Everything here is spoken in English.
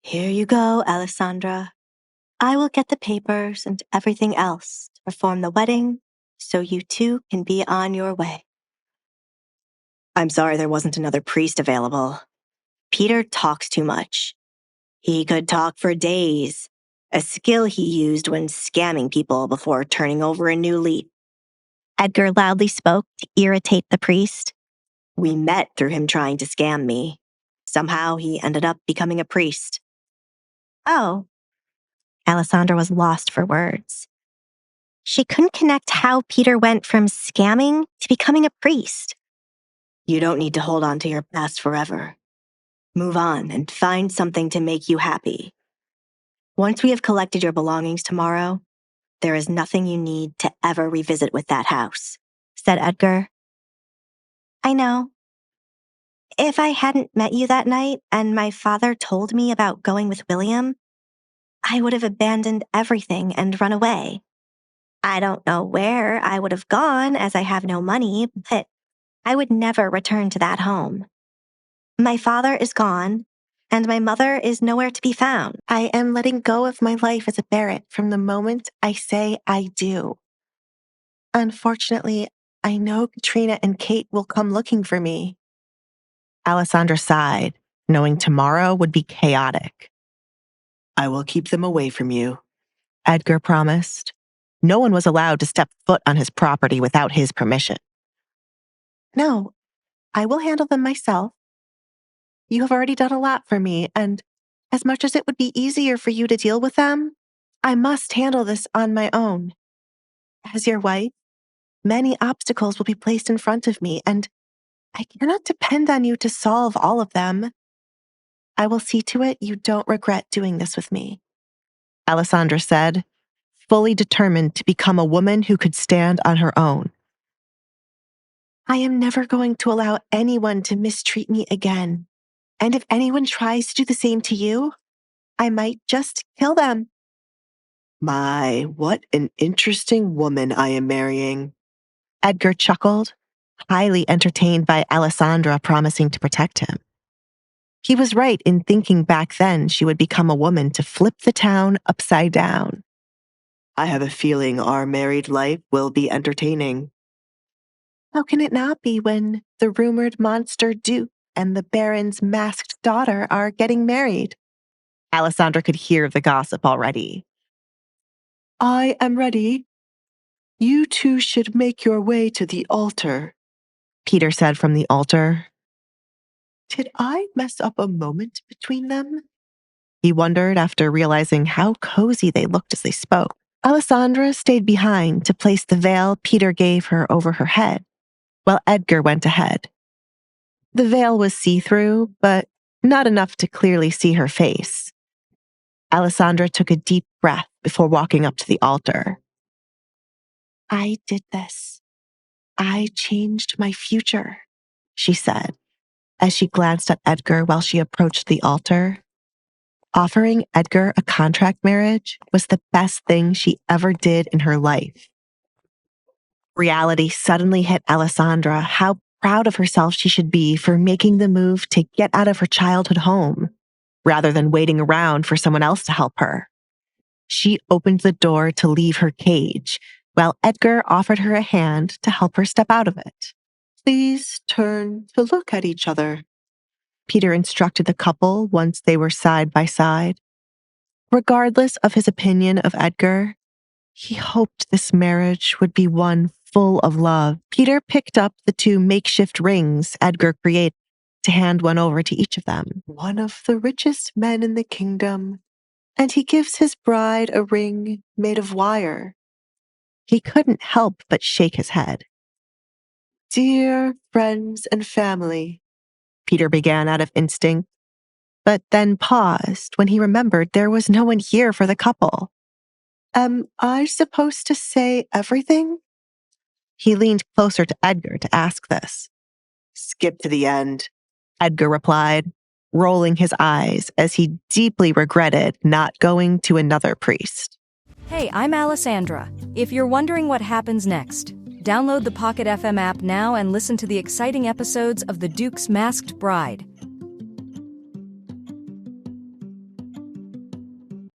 Here you go, Alessandra. I will get the papers and everything else to perform the wedding so you two can be on your way. I'm sorry there wasn't another priest available. Peter talks too much. He could talk for days, a skill he used when scamming people before turning over a new leaf. Edgar loudly spoke to irritate the priest. We met through him trying to scam me. Somehow he ended up becoming a priest. Oh. Alessandra was lost for words. She couldn't connect how Peter went from scamming to becoming a priest. You don't need to hold on to your past forever. Move on and find something to make you happy. Once we have collected your belongings tomorrow, there is nothing you need to ever revisit with that house, said Edgar. I know. If I hadn't met you that night and my father told me about going with William, I would have abandoned everything and run away. I don't know where I would have gone as I have no money, but I would never return to that home. My father is gone, and my mother is nowhere to be found. I am letting go of my life as a Barrett from the moment I say I do. Unfortunately, I know Katrina and Kate will come looking for me. Alessandra sighed, knowing tomorrow would be chaotic. I will keep them away from you, Edgar promised. No one was allowed to step foot on his property without his permission. No, I will handle them myself. You have already done a lot for me, and as much as it would be easier for you to deal with them, I must handle this on my own. As your wife, many obstacles will be placed in front of me, and I cannot depend on you to solve all of them. I will see to it you don't regret doing this with me, Alessandra said, fully determined to become a woman who could stand on her own. I am never going to allow anyone to mistreat me again. And if anyone tries to do the same to you, I might just kill them. My, what an interesting woman I am marrying. Edgar chuckled, highly entertained by Alessandra promising to protect him. He was right in thinking back then she would become a woman to flip the town upside down. I have a feeling our married life will be entertaining. How can it not be when the rumored monster Duke and the Baron's masked daughter are getting married? Alessandra could hear the gossip already. I am ready. You two should make your way to the altar, Peter said from the altar. Did I mess up a moment between them? He wondered after realizing how cozy they looked as they spoke. Alessandra stayed behind to place the veil Peter gave her over her head, while Edgar went ahead. The veil was see-through, but not enough to clearly see her face. Alessandra took a deep breath before walking up to the altar. I did this. I changed my future, she said, as she glanced at Edgar while she approached the altar. Offering Edgar a contract marriage was the best thing she ever did in her life. Reality suddenly hit Alessandra how proud of herself she should be for making the move to get out of her childhood home, rather than waiting around for someone else to help her. She opened the door to leave her cage, while Edgar offered her a hand to help her step out of it. Please turn to look at each other, Peter instructed the couple once they were side by side. Regardless of his opinion of Edgar, he hoped this marriage would be one full of love. Peter picked up the two makeshift rings Edgar created to hand one over to each of them. One of the richest men in the kingdom, and he gives his bride a ring made of wire. He couldn't help but shake his head. Dear friends and family, Peter began out of instinct, but then paused when he remembered there was no one here for the couple. Am I supposed to say everything? He leaned closer to Edgar to ask this. Skip to the end, Edgar replied, rolling his eyes as he deeply regretted not going to another priest. Hey, I'm Alessandra. If you're wondering what happens next, download the Pocket FM app now and listen to the exciting episodes of The Duke's Masked Bride.